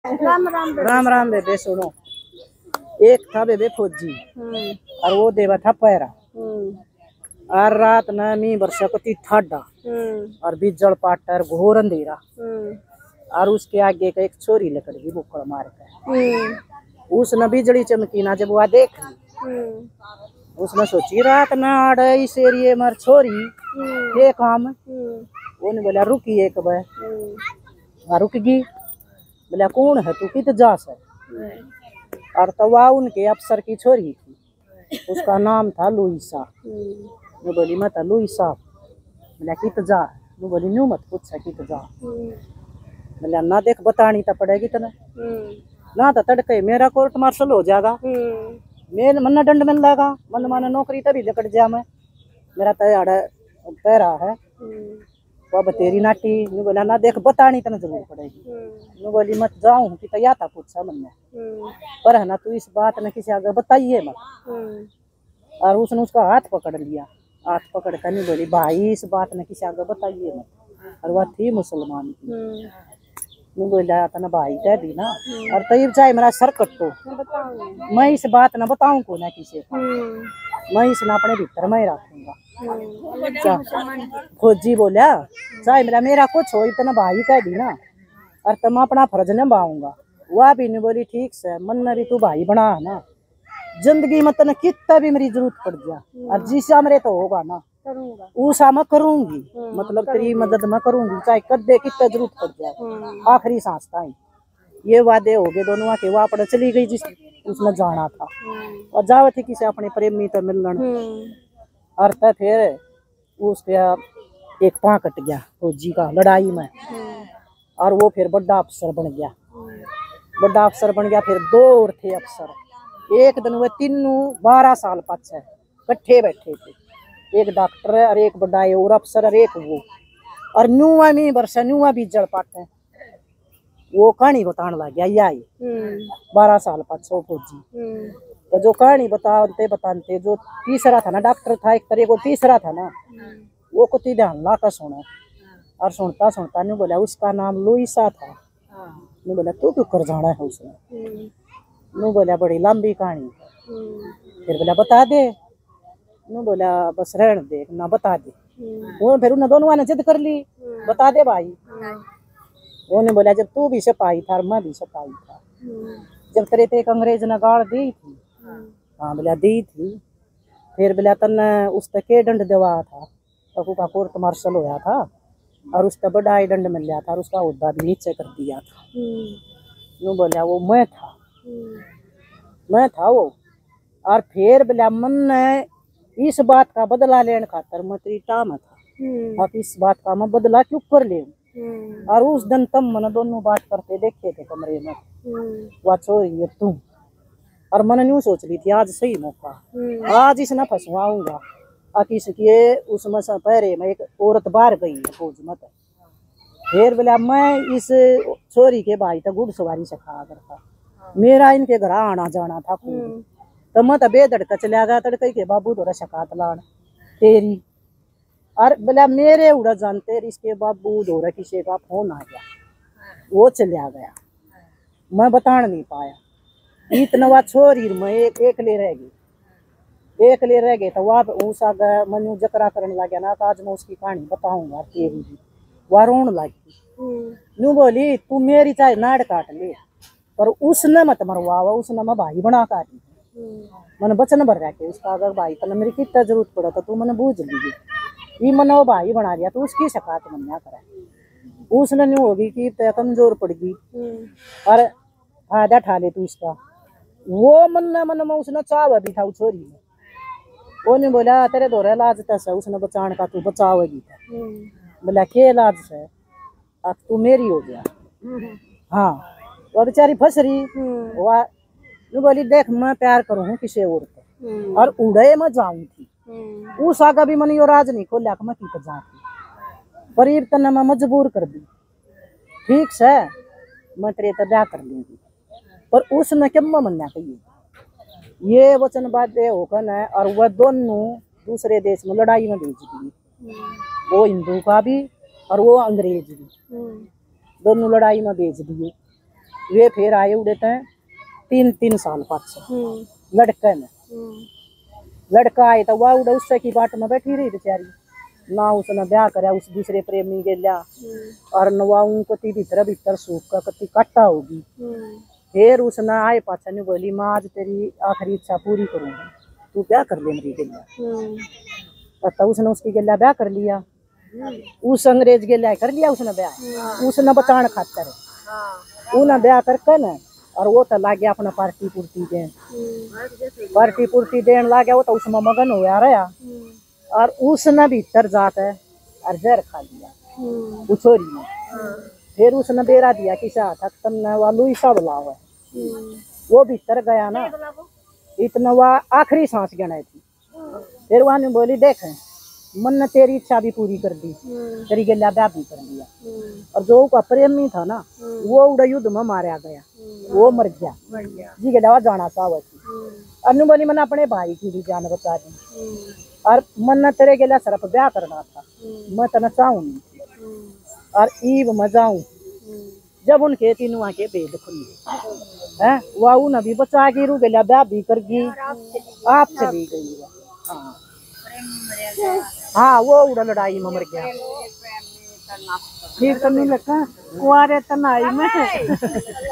राम राम बेबे। सुनो, एक था बेबे फौजी और वो देवा था पैरा। और रात न मी वर्षा को ती ठाडा और बिजल पाटर घोर अंधेरा। और उसके आगे का एक छोरी लकड़ की बुक्कड़ मार के उसने बिजली चमकी ना जब वह देख ली, उसने सोची रात न आड़ इस एरिए मर छोरी ये काम। उन्हें बोला रुकी एक बार, रुक गई। बोला कौन है तू कित जा है? और तवा उनके अफसर की छोरी थी, उसका नाम था लुईसा। मैं बोली मत लुईसा। बोला कित जा? मैं बोली न्यू मत पूछ कित जा। बोला ना देख बतानी तो पड़ेगी तना, ना तो तड़के मेरा कोर्ट मार्शल हो जाएगा, मेरे मन दंड मिल जाएगा, मन माना नौकरी तभी लकड़ जा मैं, मेरा तैयार पैरा है। अब तेरी नाटी। मैं बोला ना देख बतानी तना जरूर पड़ेगी। मैं बोली मत जाऊं कि तो या था पूछा मन में, पर है ना तू इस बात ने किसी आगे बताइए मत। और उसने उसका हाथ पकड़ लिया, हाथ पकड़ कर नहीं बोली भाई इस बात ने किसी आगे बताइए मत। और वह थी मुसलमान की। मैं बोला तना भाई कह दी ना, और तब चाहे मेरा सर कट्टो मैं इस बात न बताऊं को ना किसी को, मैं इसने अपने भीतर में रखूंगा। फौजी बोला चाहे मेरा कुछ हो इतना भाई कह दी ना, और तुम अपना फर्ज निभाऊंगा। वह भी नहीं बोली ठीक से, मन में भी तू भाई बना है ना, जिंदगी में तने कितना भी मेरी जरूरत पड़ गया और जिसा मेरे तो होगा ना उसा मैं करूंगी, मतलब तेरी मदद मैं करूंगी, चाहे कदे कितना जरूरत पड़ जाए आखिरी सांस ताई। ये वादे हो गए दोनों के। वह अपने चली गई जिस उसने जाना था और जावे थी किसी अपने प्रेमी तो मिलन। और तब फिर उसके एक पाँव कट गया फौजी का लड़ाई में, और वो फिर बड़ा अफसर बन गया। बड़ा अफसर बन गया। फिर दो और थे अफसर। एक दिन वे तीनों 12 साल पाछे कट्ठे बैठे थे, एक डॉक्टर और एक बड़ा और अफसर और एक वो। और न्यूआ में वर्षा न्यूआ भी जड़ पाते वो कहानी बताने लग गया। यही 12 साल पाछे फौजी तो जो कहानी बताते जो तीसरा था ना डॉक्टर था एक तरह को, तीसरा था ना वो कुछ ध्यान ला कर सुना। और सुनता सुनता नहीं बोला उसका नाम लुईसा था। नहीं बोला तू क्यों कर जाना है उसने? नहीं बोला बड़ी लंबी कहानी। फिर बोला बता दे। नहीं बोला बस रहने दे ना बता दे। वो फिर उन दोनों ने जिद कर ली बता दे भाई। वो ने बोला जब तू भी सिपाही था और मैं भी सिपाही था, जब तेरे ते एक अंग्रेज ने गाड़ दी थी। हाँ बोला दी थी। फिर बोला तन उस तक के दंड देवा था, तक का कोर्ट मार्शल होया था और उसका बड़ा ही दंड मिल गया था और उसका उद्दा भी नीचे कर दिया था। यूँ बोला वो मैं था वो। और फिर बोला मन ने इस बात का बदला लेने खातर मैं तेरी टाम था, अब इस बात का मैं बदला क्यों कर ले। और उस दिन तम मन दोनों बात करते देखे थे कमरे में, वह छोरी तू। और मन न्यू सोच रही थी आज सही मौका, आज इसने फंसवाऊंगा। किसकी उसमें से पहरे में एक औरत बाहर गई है फौज में। फिर बोला मैं इस छोरी के भाई तो घुड़सवारी सिखा करता, मेरा इनके घर आना जाना था खूब। तो मैं तो बेदड़का चला गया तड़के के बाबू थोड़ा शकात लान तेरी। और बोला मेरे उड़ा जानते इसके बाबू धोरा किसी का फोन आ गया, वो चला गया, मैं बता नहीं पाया। इतना वह छोरी में एक ले रह गई तो वह उस आगे मनु जकरा करने लग गया ना। तो आज मैं उसकी कहानी बताऊंगा तेरी भी। वह रोन लगी। न्यू बोली तू मेरी चाहे नाड़ काट ले पर उसने मत मरवावा, उसने मैं भाई बना काटी। मैंने बचन भर रहा के उसका अगर भाई तो मेरी कितना जरूरत पड़ा तो तू मैंने बूझ ली। मैंने वो भाई बना लिया तो उसकी शिकायत मन ना करे। उसने न्यू होगी कि तय कमजोर पड़ गई और फायदा ठा ले तू इसका। वो मन में उसने चाव भी था उस छोरी में। वो नहीं बोला तेरे दौरे लाज तस उसने बचाने का तू बचावेगी। बोला के लाज से अब तू मेरी हो गया। हाँ वो बेचारी फंस रही। वह बोली देख मैं प्यार करूँ किसी और को और उड़े मैं जाऊँ थी। उस आगा भी मन यो राज नहीं खोलिया मैं की तो जाती पर तने मैं मजबूर कर दी। ठीक से मैं तेरे तो ब्याह कर लूंगी। पर उसने क्या मन्ना कही ये वचन बात होकर न। और वह दोनों दूसरे देश में लड़ाई में भेज दी, वो हिंदू का भी और वो अंग्रेज भी, दोनों लड़ाई में भेज दिए। वे फिर आए उड़े थे 3-3 साल पाछे लड़के में। लड़का आए तो वह उड़े उससे की बाट में बैठी रही बेचारी ना, उसने ब्याह कराया उस दूसरे प्रेमी के लिया और नवा उनको भीतर भीतर सूख का कति काटा होगी। फिर उसने आए पाछा ने बोली माँ आज तेरी आखिरी इच्छा पूरी करूंगा, तू ब्याह कर ले मेरी गलिया। तो उसने उसकी गलिया ब्याह कर लिया, उस अंग्रेज गलिया कर लिया उसने ब्याह, उसने बचान खातर उन्हें ब्याह करके न और वो तो लागे अपना पार्टी पुर्टी देन लागे, वो तो उसमें मगन हुआ रहा और उसने भीतर जाकर और जहर खा लिया वो छोरी ने। फिर उसने बेरा दिया कि तक तमने वालू ही सब लाओ है। वो भीतर गया ना, इतना वह आखिरी सांस गिनाई थी। फिर वहां ने बोली देख मन ने तेरी इच्छा भी पूरी कर दी, तेरी गलिया ब्याह भी कर दिया। और जो उसका प्रेमी था ना वो उड़ा युद्ध में मारा गया, वो मर गया जी के दवा जाना चाहती थी। अनु बोली मैंने अपने भाई की भी जान बचा दी और मन ने तेरे गलिया सिर्फ ब्याह करना था, मैं तना चाहूंगी और ईब में जाऊं। जब उनके तीनों के भेद खुले है वह उन्हें भी बचा के रू गलिया ब्याह भी कर गई, आप चली गई। हाँ वो उड़ा लड़ाई में मर गया। ठीक तो नहीं लगा कुआरे तनाई में